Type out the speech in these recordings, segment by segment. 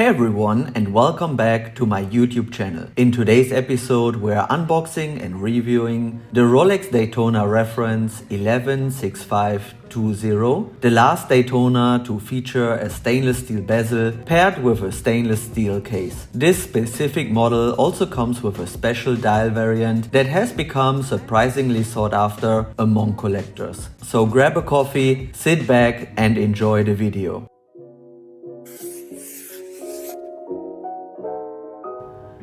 Hey everyone, and welcome back to my YouTube channel. In today's episode we're unboxing and reviewing the Rolex Daytona reference 116520, the last Daytona to feature a stainless steel bezel paired with a stainless steel case. This specific model also comes with a special dial variant that has become surprisingly sought after among collectors. So grab a coffee, sit back and enjoy the video.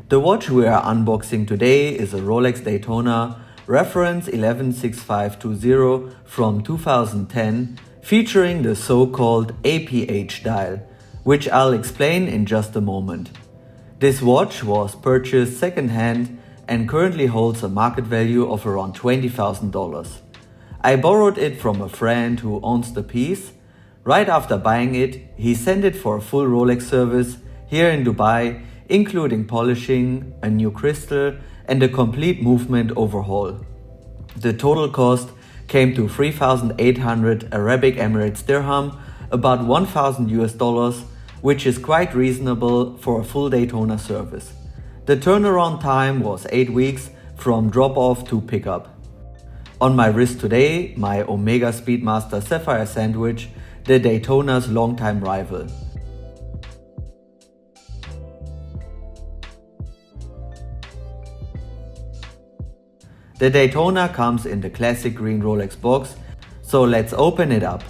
The watch we are unboxing today is a Rolex Daytona reference 116520 from 2010 featuring the so-called APH Dial, which I'll explain in just a moment. This watch was purchased second-hand and currently holds a market value of around $20,000. I borrowed it from a friend who owns the piece. Right after buying it, he sent it for a full Rolex service here in Dubai, including polishing, a new crystal and a complete movement overhaul. The total cost came to 3,800 Arabic Emirates dirham, about 1,000 US dollars, which is quite reasonable for a full Daytona service. The turnaround time was 8 weeks from drop-off to pickup. On my wrist today, my Omega Speedmaster Sapphire Sandwich, the Daytona's longtime rival. The Daytona comes in the classic green Rolex box, so let's open it up.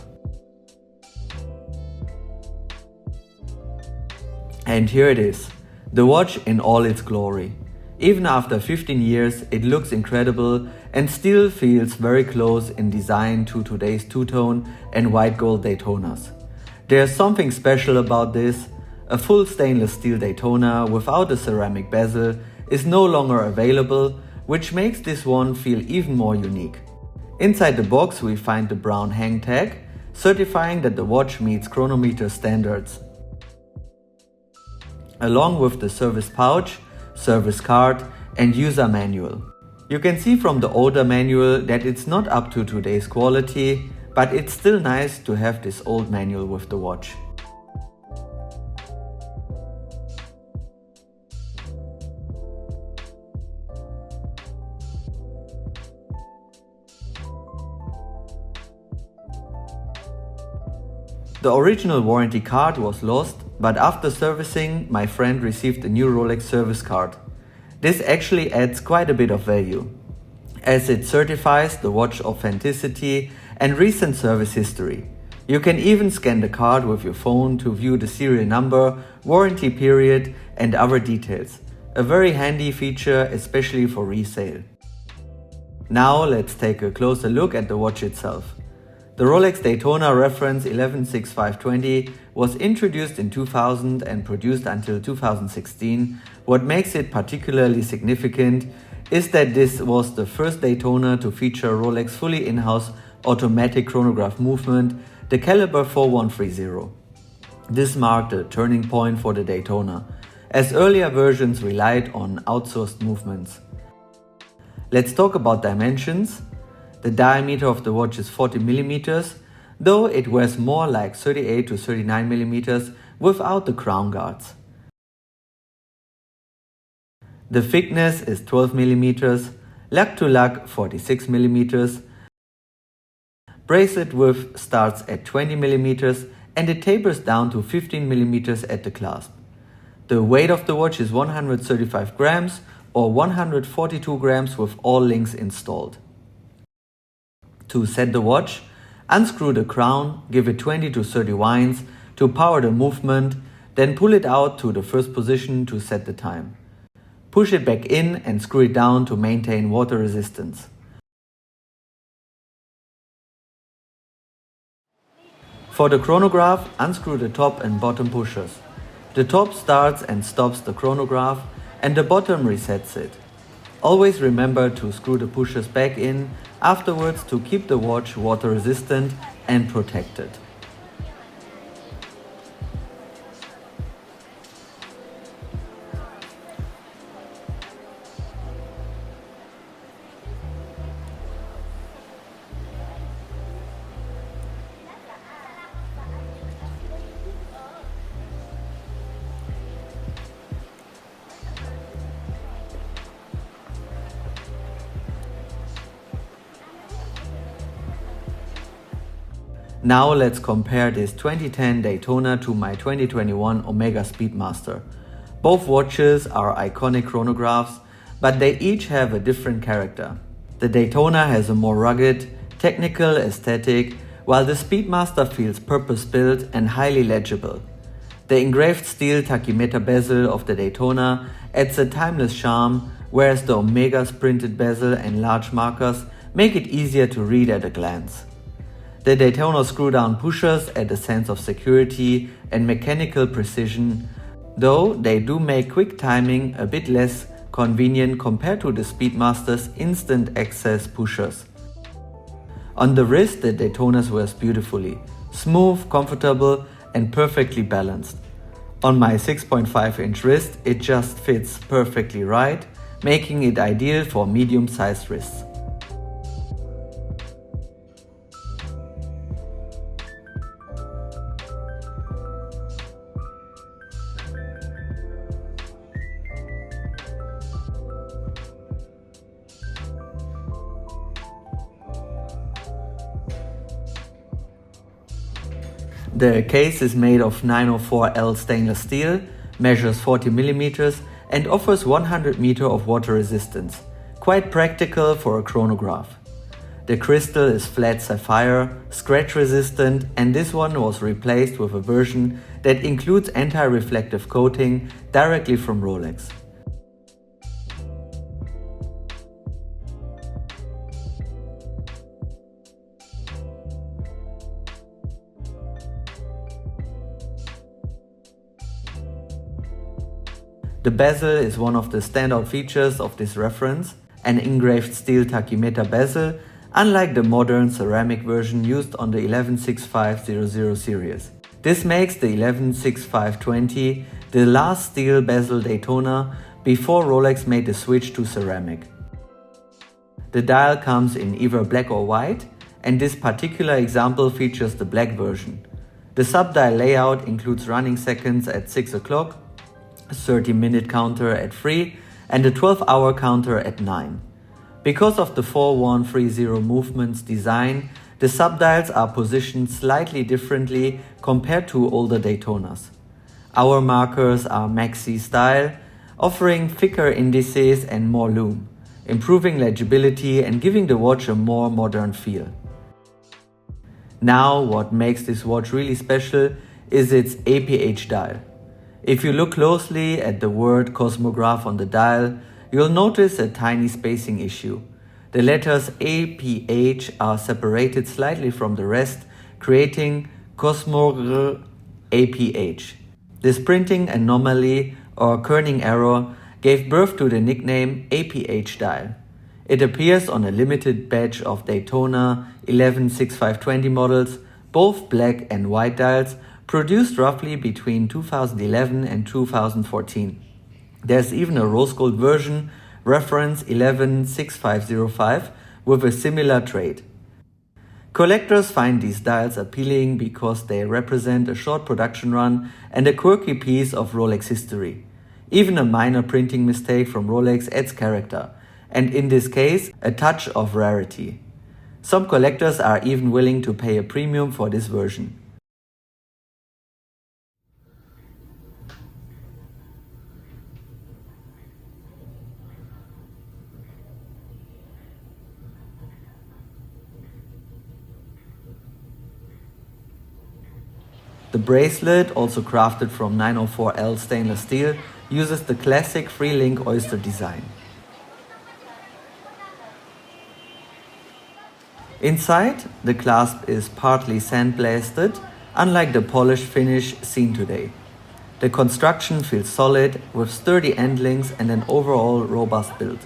And here it is, the watch in all its glory. Even after 15 years, it looks incredible and still feels very close in design to today's two-tone and white gold Daytonas. There's something special about this. A full stainless steel Daytona without a ceramic bezel is no longer available, which makes this one feel even more unique. Inside the box we find the brown hang tag, certifying that the watch meets chronometer standards, along with the service pouch, service card and user manual. You can see from the older manual that it's not up to today's quality, but it's still nice to have this old manual with the watch. The original warranty card was lost, but after servicing, my friend received a new Rolex Service card. This actually adds quite a bit of value, as it certifies the watch authenticity and recent service history. You can even scan the card with your phone to view the serial number, warranty period and other details. A very handy feature, especially for resale. Now let's take a closer look at the watch itself. The Rolex Daytona reference 116520 was introduced in 2000 and produced until 2016. What makes it particularly significant is that this was the first Daytona to feature Rolex fully in-house automatic chronograph movement, the caliber 4130. This marked a turning point for the Daytona, as earlier versions relied on outsourced movements. Let's talk about dimensions. The diameter of the watch is 40 mm, though it wears more like 38 to 39 mm without the crown guards. The thickness is 12 mm, lug to lug 46 mm, bracelet width starts at 20 mm and it tapers down to 15 mm at the clasp. The weight of the watch is 135 grams or 142 grams with all links installed. To set the watch, unscrew the crown, give it 20 to 30 winds to power the movement, then pull it out to the first position to set the time. Push it back in and screw it down to maintain water resistance. For the chronograph, unscrew the top and bottom pushers. The top starts and stops the chronograph and the bottom resets it. Always remember to screw the pushers back in afterwards to keep the watch water resistant and protected. Now let's compare this 2010 Daytona to my 2021 Omega Speedmaster. Both watches are iconic chronographs, but they each have a different character. The Daytona has a more rugged, technical aesthetic, while the Speedmaster feels purpose-built and highly legible. The engraved steel tachymeter bezel of the Daytona adds a timeless charm, whereas the Omega's printed bezel and large markers make it easier to read at a glance. The Daytona screw-down pushers add a sense of security and mechanical precision, though they do make quick timing a bit less convenient compared to the Speedmaster's instant access pushers. On the wrist, the Daytonas wears beautifully, smooth, comfortable and perfectly balanced. On my 6.5-inch wrist, it just fits perfectly right, making it ideal for medium-sized wrists. The case is made of 904L stainless steel, measures 40 mm and offers 100 m of water resistance, quite practical for a chronograph. The crystal is flat sapphire, scratch resistant, and this one was replaced with a version that includes anti-reflective coating directly from Rolex. The bezel is one of the standout features of this reference, an engraved steel tachymeter bezel, unlike the modern ceramic version used on the 116500 series. This makes the 116520 the last steel bezel Daytona before Rolex made the switch to ceramic. The dial comes in either black or white, and this particular example features the black version. The sub-dial layout includes running seconds at 6 o'clock, a 30-minute counter at 3 and a 12-hour counter at 9. Because of the 4130 movement's design, the subdials are positioned slightly differently compared to older Daytonas. Hour markers are maxi style, offering thicker indices and more lume, improving legibility and giving the watch a more modern feel. Now, what makes this watch really special is its APH dial. If you look closely at the word Cosmograph on the dial, you'll notice a tiny spacing issue. The letters APH are separated slightly from the rest, creating Cosmogr APH. This printing anomaly or kerning error gave birth to the nickname APH dial. It appears on a limited batch of Daytona 116520 models, both black and white dials, produced roughly between 2011 and 2014. There's even a rose gold version, reference 116505, with a similar trait. Collectors find these dials appealing because they represent a short production run and a quirky piece of Rolex history. Even a minor printing mistake from Rolex adds character, and in this case, a touch of rarity. Some collectors are even willing to pay a premium for this version. The bracelet, also crafted from 904L stainless steel, uses the classic three-link oyster design. Inside, the clasp is partly sandblasted, unlike the polished finish seen today. The construction feels solid, with sturdy end links and an overall robust build.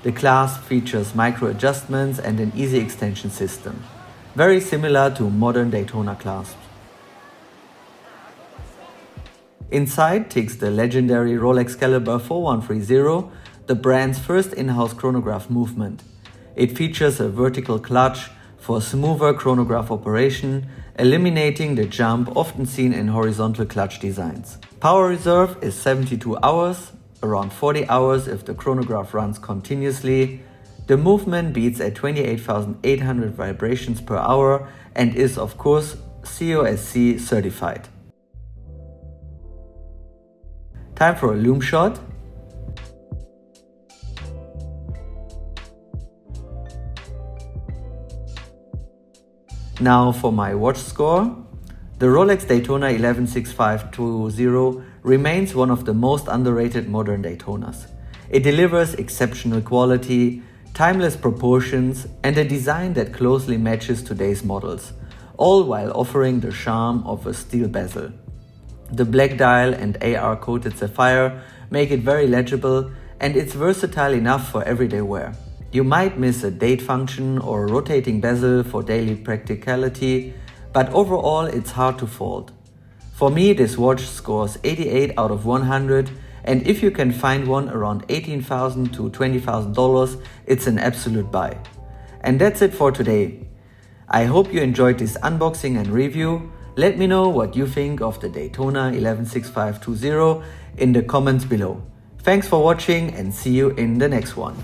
The clasp features micro adjustments and an easy extension system, very similar to modern Daytona clasps. Inside ticks the legendary Rolex caliber 4130, the brand's first in-house chronograph movement. It features a vertical clutch for smoother chronograph operation, eliminating the jump often seen in horizontal clutch designs. Power reserve is 72 hours, around 40 hours if the chronograph runs continuously. The movement beats at 28,800 vibrations per hour and is of course COSC certified. Time for a lume shot. Now for my watch score. The Rolex Daytona 116520 remains one of the most underrated modern Daytonas. It delivers exceptional quality, timeless proportions, and a design that closely matches today's models, all while offering the charm of a steel bezel. The black dial and AR-coated sapphire make it very legible, and it's versatile enough for everyday wear. You might miss a date function or a rotating bezel for daily practicality, but overall it's hard to fault. For me, this watch scores 88 out of 100, and if you can find one around $18,000 to $20,000, it's an absolute buy. And that's it for today. I hope you enjoyed this unboxing and review. Let me know what you think of the Daytona 116520 in the comments below. Thanks for watching and see you in the next one.